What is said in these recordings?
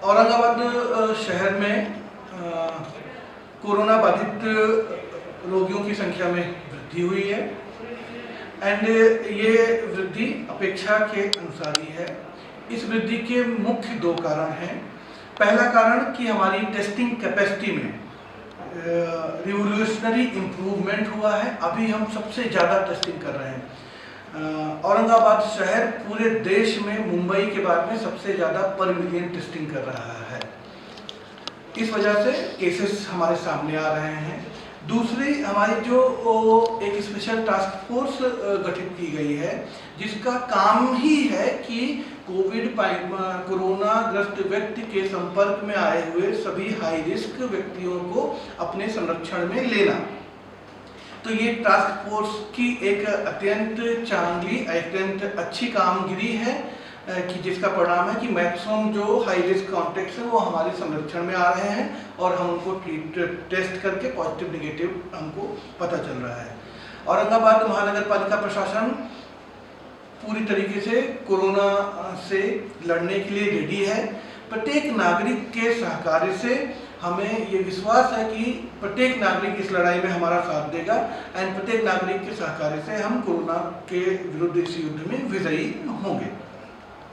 औरंगाबाद शहर में कोरोना बाधित रोगियों की संख्या में वृद्धि हुई है एंड ये वृद्धि अपेक्षा के अनुसार ही है। इस वृद्धि के मुख्य दो कारण हैं। पहला कारण कि हमारी टेस्टिंग कैपेसिटी में रिवोल्यूशनरी इम्प्रूवमेंट हुआ है। अभी हम सबसे ज़्यादा टेस्टिंग कर रहे हैं। औरंगाबाद शहर पूरे देश में मुंबई के बाद में सबसे ज़्यादा पर मिलियन टेस्टिंग कर रहा है। इस वजह से केसेस हमारे सामने आ रहे हैं। दूसरी, हमारी जो एक स्पेशल टास्क फोर्स गठित की गई है जिसका काम ही है कि कोरोना ग्रस्त व्यक्ति के संपर्क में आए हुए सभी हाई रिस्क व्यक्तियों को अपने संरक्षण में लेना। तो ये टास्क फोर्स की एक अत्यंत चांगली, अत्यंत अच्छी कामगिरी है कि जिसका परिणाम है कि मैक्सिमम जो हाई रिस्क कॉन्टेक्ट्स हैं वो हमारे संरक्षण में आ रहे हैं और हम उनको टेस्ट करके पॉजिटिव नेगेटिव हमको पता चल रहा है। औरंगाबाद महानगर पालिका प्रशासन पूरी तरीके से कोरोना से लड़ने के लिए रेडी है। प्रत्येक नागरिक के सहकार्य से हमें ये विश्वास है कि प्रत्येक नागरिक इस लड़ाई में हमारा साथ देगा एंड प्रत्येक नागरिक के सहकार्य से हम कोरोना के विरुद्ध इस युद्ध में विजयी होंगे।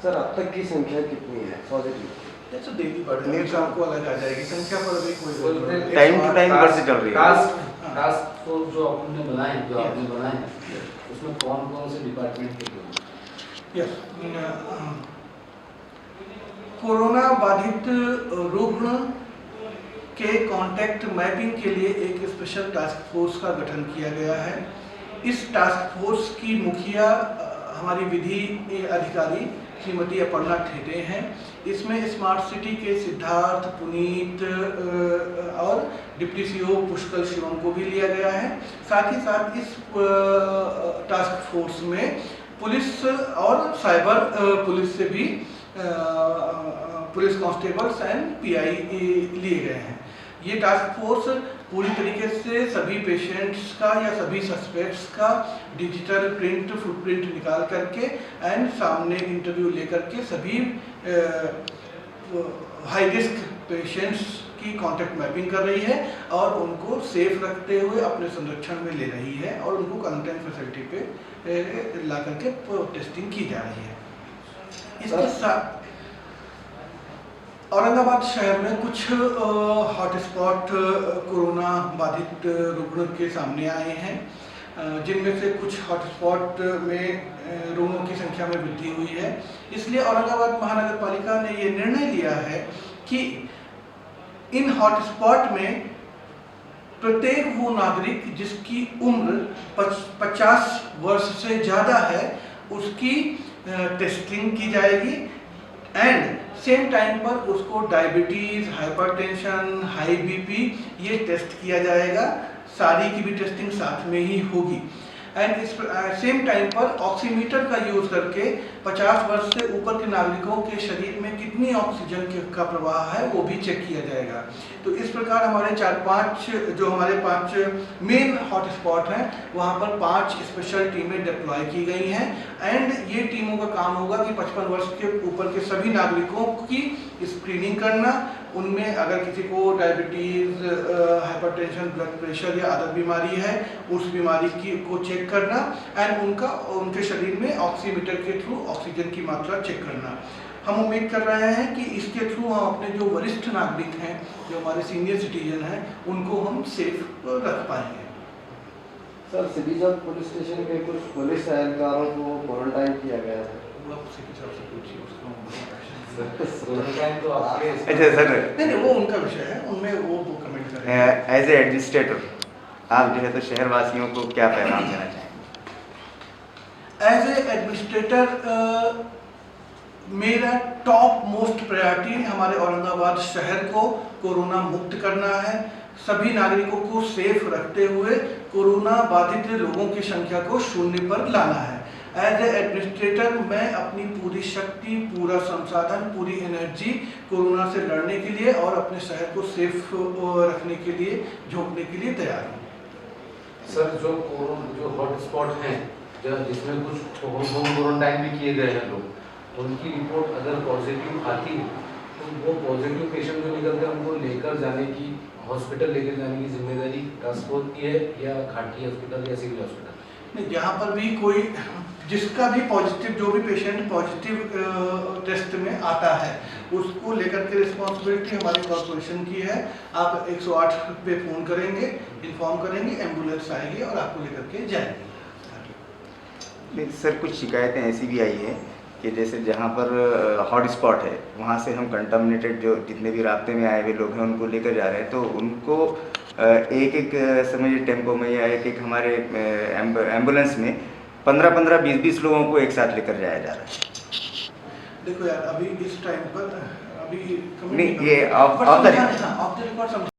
सर, अब तक की संख्या कितनी है पॉजिटिव? जैसे डेली बढ़ रही है, शाम को अलग आ जाएगी संख्या पर अभी कोई टाइम टू टाइम बढ़ती चल रही है। टास्क फोर्स जो आपने बनाए उसमें कौन कौन से डिपार्टमेंट के लोग? यस, कोरोना बाधित रुग्ण के कॉन्टैक्ट मैपिंग के लिए एक स्पेशल टास्क फोर्स का गठन किया गया है। इस टास्क फोर्स की मुखिया हमारी विधि अधिकारी श्रीमती अपर्णा ठेटे हैं। इसमें स्मार्ट सिटी के सिद्धार्थ, पुनीत और डिप्टी सीओ पुष्कर शिवम को भी लिया गया है। साथ ही साथ इस टास्क फोर्स में पुलिस और साइबर पुलिस से भी पुलिस कांस्टेबल्स एंड पीआई लिए गए हैं। ये टास्क फोर्स पूरी तरीके से सभी पेशेंट्स का या सभी सस्पेक्ट्स का डिजिटल प्रिंट फुटप्रिंट निकाल करके एंड सामने इंटरव्यू लेकर के सभी हाई रिस्क पेशेंट्स की कॉन्टैक्ट मैपिंग कर रही है और उनको सेफ रखते हुए अपने संरक्षण में ले रही है और उनको क्वारंटाइन फैसिलिटी पे ला करके टेस्टिंग की जा रही है। इसके साथ औरंगाबाद शहर में कुछ हॉटस्पॉट कोरोना बाधित रुग्ण के सामने आए हैं, जिनमें से कुछ हॉटस्पॉट में रोगियों की संख्या में वृद्धि हुई है। इसलिए औरंगाबाद महानगर पालिका ने ये निर्णय लिया है कि इन हॉटस्पॉट में प्रत्येक वो नागरिक जिसकी उम्र 50 वर्ष से ज़्यादा है उसकी टेस्टिंग की जाएगी एंड सेम टाइम पर उसको डायबिटीज़, हाइपरटेंशन, हाई बीपी ये टेस्ट किया जाएगा। सारी की भी टेस्टिंग साथ में ही होगी एंड इस सेम टाइम पर ऑक्सीमीटर का यूज़ करके 50 वर्ष से ऊपर के नागरिकों के शरीर में कितनी ऑक्सीजन का प्रवाह है वो भी चेक किया जाएगा। तो इस प्रकार हमारे 5 मेन हॉटस्पॉट हैं वहाँ पर 5 स्पेशल टीमें डिप्लॉय की गई हैं एंड ये टीमों का काम होगा कि 55 वर्ष के ऊपर के सभी नागरिकों की स्क्रीनिंग करना, उनमें अगर किसी को डायबिटीज़, हाइपरटेंशन, ब्लड प्रेशर या अदर बीमारी है उस बीमारी को चेक करना एंड उनके शरीर में ऑक्सीमीटर के थ्रू ऑक्सीजन की मात्रा चेक करना। हम उम्मीद कर रहे हैं कि इसके थ्रू हम अपने जो वरिष्ठ नागरिक हैं, जो हमारे सीनियर सिटीजन हैं, उनको हम सेफ रख पाएंगे। सर, सिटी चौक पुलिस स्टेशन के कुछ पुलिस एहलकारों को क्वारंटाइन किया गया है। अच्छा सर, नहीं वो उनका विषय है, उनमें वो कमेंट करेंगे। एज ए एडमिनिस्ट्रेटर आप जो है तो शहर वासियों को क्या पैगाम देना चाहेंगे? एज ए एडमिनिस्ट्रेटर मेरा टॉप मोस्ट प्रायोरिटी हमारे औरंगाबाद शहर को कोरोना मुक्त करना है। सभी नागरिकों को सेफ रखते हुए कोरोना बाधित लोगों की संख्या को 0 पर लाना है। एज ए एडमिनिस्ट्रेटर मैं अपनी पूरी शक्ति, पूरा संसाधन, पूरी एनर्जी कोरोना से लड़ने के लिए और अपने शहर को सेफ रखने के लिए झोंकने के लिए तैयार हूँ। सर, जो हॉटस्पॉट हैं जिसमें कुछ होम क्वारंटाइन भी किए गए हैं लोग, उनकी रिपोर्ट अगर पॉजिटिव आती है तो वो पॉजिटिव उनको लेकर जाने की, हॉस्पिटल लेकर जाने की जिम्मेदारी टास्क फोर्स की है या घाटी हॉस्पिटल या सिविल हॉस्पिटल? नहीं, जहाँ पर भी कोई जिसका भी पॉजिटिव, जो भी पेशेंट पॉजिटिव टेस्ट में आता है उसको लेकर के रिस्पॉन्सिबिलिटी हमारी कॉर्पोरेशन की है। आप 108 पे फ़ोन करेंगे, इन्फॉर्म करेंगे, एम्बुलेंस आएगी और आपको लेकर के जाएगी। नहीं सर, कुछ शिकायतें ऐसी भी आई है कि जैसे जहाँ पर हॉट स्पॉट है वहाँ से हम कंटामिनेटेड जो जितने भी रास्ते में आए हुए लोग हैं उनको लेकर जा रहे हैं, तो उनको एक एक समझिए टेम्पो में या एक एक हमारे एम्बुलेंस में 15-15, 20-20 लोगों को एक साथ लेकर जाया जा रहा है। देखो यार, अभी इस टाइम पर अभी नहीं, ये of the of the record